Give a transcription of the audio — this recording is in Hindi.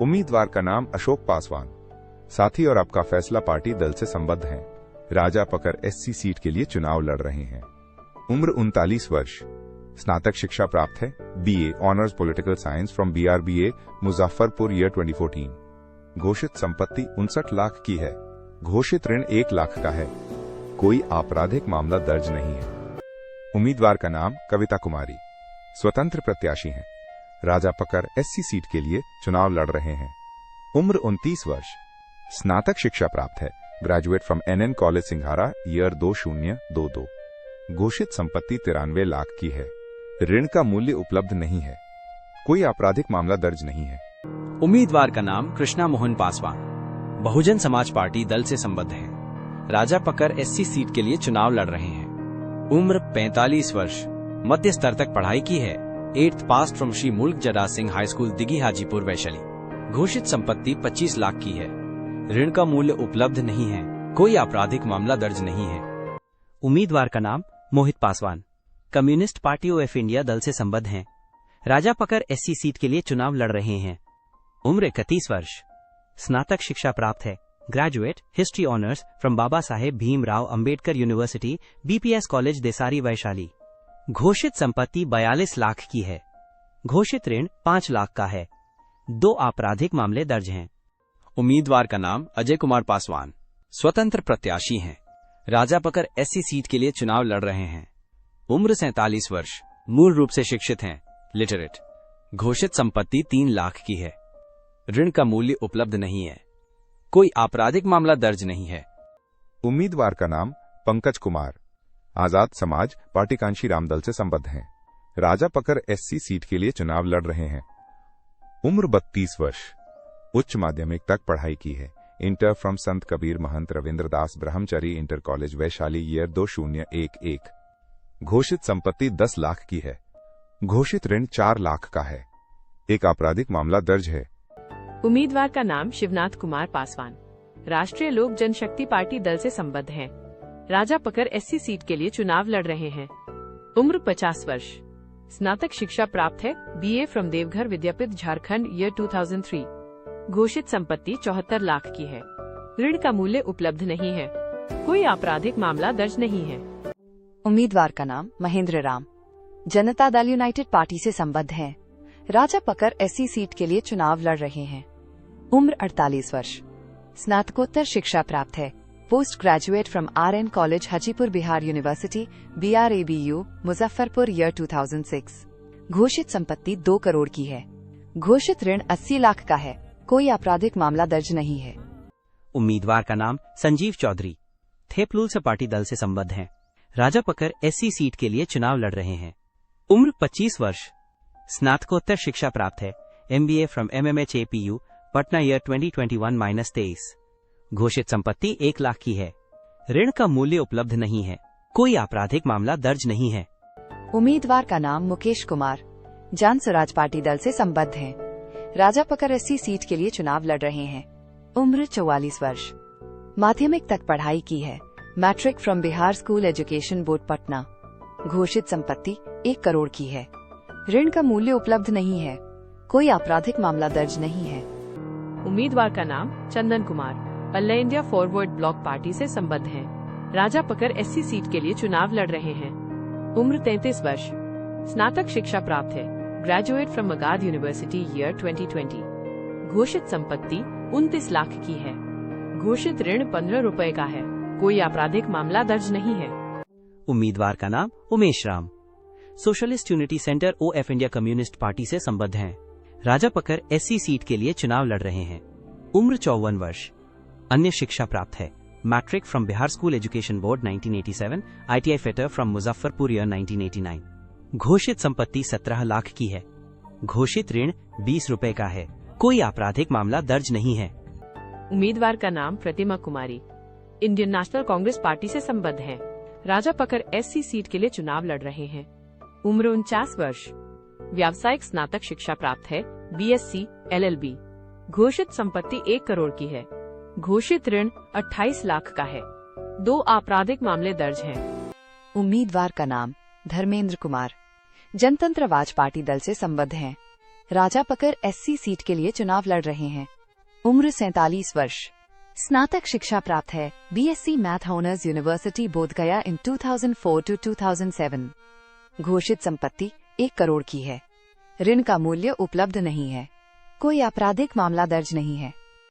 उम्मीदवार का नाम अशोक पासवान। साथी और आपका फैसला पार्टी दल से संबद्ध हैं। राजा पकर एससी सीट के लिए चुनाव लड़ रहे हैं। उम्र 39 वर्ष। स्नातक शिक्षा प्राप्त है, BA honours political science from BRBA Muzaffarpur year 2014। घोषित संपत्ति 59 लाख की है। घोषित ऋण 1 लाख का है। कोई आपराधिक मामला दर्ज नहीं है। उम्मीदवार का नाम कविता कुमारी। स्वतंत्र प्रत्याशी हैं। राजा पकर एससी सीट के लिए चुनाव लड़ रहे हैं। उम्र 29 वर्ष। स्नातक शिक्षा प्राप्त है, ग्रेजुएट फ्रॉम एनएन कॉलेज सिंघारा ईयर 2022। घोषित संपत्ति 93 लाख की है। ऋण का मूल्य उपलब्ध नहीं है। कोई आपराधिक मामला दर्ज नहीं है। उम्मीदवार का नाम कृष्णा मोहन पासवान। बहुजन समाज पार्टी दल से संबद्ध है। राजा पकर एससी सीट के लिए चुनाव लड़ रहे हैं। उम्र 45 वर्ष। मध्य स्तर तक पढ़ाई की है। 8th पास फ्रॉम श्री मुल्क जरा सिंह हाई स्कूल दिघी हाजीपुर वैशाली। घोषित संपत्ति 25 लाख की है। ऋण का मूल्य उपलब्ध नहीं है। कोई आपराधिक मामला दर्ज नहीं है। उम्मीदवार का नाम Mohit Paswan. Communist Party of India दल से संबद्ध हैं। राजा पकर एससी सीट के लिए चुनाव लड़ रहे हैं। उम्र 31 वर्ष। स्नातक शिक्षा प्राप्त है, graduate history honours from Baba Saheb Bhimrao Ambedkar university BPS college Desari Vaishali. घोषित संपत्ति 42 लाख की है। घोषित ऋण 5 लाख का है। 2 आपराधिक मामले दर्ज हैं। उम्मीदवार का नाम अजय कुमार पासवान। स्वतंत्र प्रत्याशी हैं। राजा पकर एससी सीट के लिए चुनाव लड़ रहे हैं। उम्र 47 वर्ष। मूल रूप से शिक्षित हैं, लिटरेट। घोषित संपत्ति 3 लाख की है। ऋण का मूल्य उपलब्ध नहीं है। कोई आपराधिक मामला दर्ज नहीं है। उम्मीदवार का नाम पंकज कुमार। आजाद समाज पार्टी कांशीराम दल से संबद्ध हैं। राजा पकर एससी सीट के लिए चुनाव लड़ रहे हैं। उम्र 32 वर्ष। उच्च माध्यमिक तक पढ़ाई की है। Inter from Sant Kabir Mahant Ravindra Das ब्रह्मचरी inter college Vaishali year 2011। घोषित संपत्ति 10 लाख की है। घोषित ऋण 4 लाख का है। एक आपराधिक मामला दर्ज है। उम्मीदवार का नाम शिवनाथ कुमार पासवान। राष्ट्रीय लोक जनशक्ति पार्टी दल से संबद्ध हैं। राजा पकर एससी सीट के लिए चुनाव लड़ रहे हैं। उम्र 50 वर्ष। स्नातक शिक्षा प्राप्त है, BA from Deoghar Vidyapeeth Jharkhand year 2003। घोषित संपत्ति 74 लाख की है। ऋण का मूल्य उपलब्ध नहीं है। कोई आपराधिक मामला दर्ज नहीं है। उम्मीदवार का नाम महेंद्र राम। जनता दल यूनाइटेड पार्टी से संबद्ध हैं। राजा पकर एससी सीट के लिए चुनाव लड़ रहे हैं। उम्र 48 वर्ष। स्नातकोत्तर शिक्षा प्राप्त है, post graduate from RN college Hajipur Bihar university BRABU Muzaffarpur year 2006। घोषित संपत्ति 2 करोड़ की है। घोषित ऋण 80 लाख का है। कोई आपराधिक मामला दर्ज नहीं है। उम्मीदवार का नाम संजीव चौधरी। थेपलूल से पार्टी दल से संबद्ध हैं। राजा पकर एससी सीट के लिए चुनाव लड़ रहे हैं। उम्र 25 वर्ष। स्नातकोत्तर शिक्षा प्राप्त है, एमबीए फ्रॉम एमएमएचएपीयू पटना ईयर 2021-23। घोषित संपत्ति 1 लाख की है। ऋण का मूल्य उपलब्ध नहीं है। कोई आपराधिक मामला दर्ज नहीं है। उम्मीदवार का नाम मुकेश कुमार। जान स्वराज पार्टी दल से संबद्ध हैं। राजा पकर एससी सीट के लिए चुनाव लड़ रहे हैं। उम्र 44 वर्ष। माध्यमिक तक पढ़ाई की है, matric from Bihar school education board Patna. घोषित संपत्ति 1 करोड़ की है। ऋण का मूल्य उपलब्ध नहीं है। कोई आपराधिक मामला दर्ज नहीं है। उम्मीदवार का नाम Chandan Kumar. All India Forward Bloc party से संबद्ध हैं। राजा पकर एससी सीट के लिए चुनाव लड़ रहे हैं। उम्र 33 वर्ष। स्नातक शिक्षा प्राप्त है, graduate from Magadh university year 2020। घोषित संपत्ति 29 लाख की है। घोषित ऋण 15 रुपए का है। कोई आपराधिक मामला दर्ज नहीं है। उम्मीदवार का नाम Umesh Ram. Socialist unity centre of India communist party से संबद्ध हैं। राजा पकर एससी सीट के लिए चुनाव लड़ रहे हैं। उम्र 54 वर्ष। अन्य शिक्षा प्राप्त है, matric from Bihar school education board 1987, ITI fitter from Muzaffarpur year 1989। घोषित संपत्ति 17 लाख की है। घोषित ऋण 20 रुपए का है। कोई आपराधिक मामला दर्ज नहीं है। उम्मीदवार का नाम प्रतिमा कुमारी। इंडियन नेशनल कांग्रेस पार्टी से संबद्ध है। राजा पकर एससी सीट के लिए चुनाव लड़ रहे हैं। उम्र 49 वर्ष। व्यावसायिक स्नातक शिक्षा प्राप्त है, बीएससी एलएलबी। घोषित संपत्ति 1 करोड़ की है। घोषित ऋण 28 लाख का है। 2 आपराधिक मामले दर्ज हैं। उम्मीदवार का नाम धर्मेंद्र कुमार। जनतंत्रवाद पार्टी दल से संबद्ध हैं। राजापकर SC सीट के लिए चुनाव लड़ रहे हैं। उम्र 47 वर्ष। स्नातक शिक्षा प्राप्त है। BSc math honours university Bodhgaya in 2004 to 2007। घोषित संपत्ति 1 करोड़ की है। ऋण का मूल्य उपलब्ध नहीं है। कोई आपराधिक मामला दर्ज नहीं है।